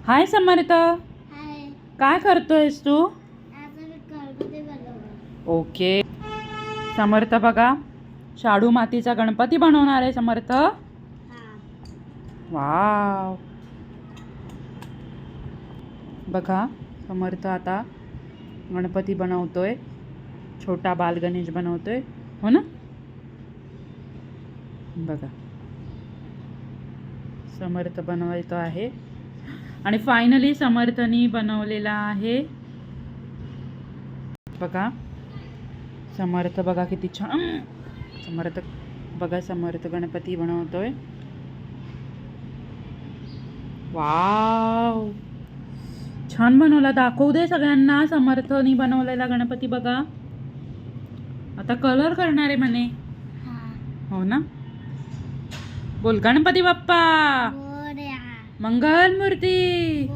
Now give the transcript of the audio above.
हाय समर्थ, हाय. काय करतोयस तू? आज मी गणपती बनवणार. ओके. समर्थ बघा, शाडू मातीचा गणपती बनवणार आहे समर्थ. हा. वाव. बघा, समर्थ आता गणपती बनवतोय. छोटा बाल गणेश बनवतोय, हो ना? बघा, समर्थ बनवायचं आहे आणि फायनली समर्थनी बनवलेला आहे. बघा समर्थ, बघा किती छान समर्थ. बघा समर्थ गणपती बनवतोय. वाव, छान बनवला. दाखवू दे सगळ्यांना समर्थनी बनवलेला गणपती. बघा, आता कलर करणार आहे म्हणे, हा. हो ना? बोल गणपती बाप्पा मोरया. मंगल मूर्ती.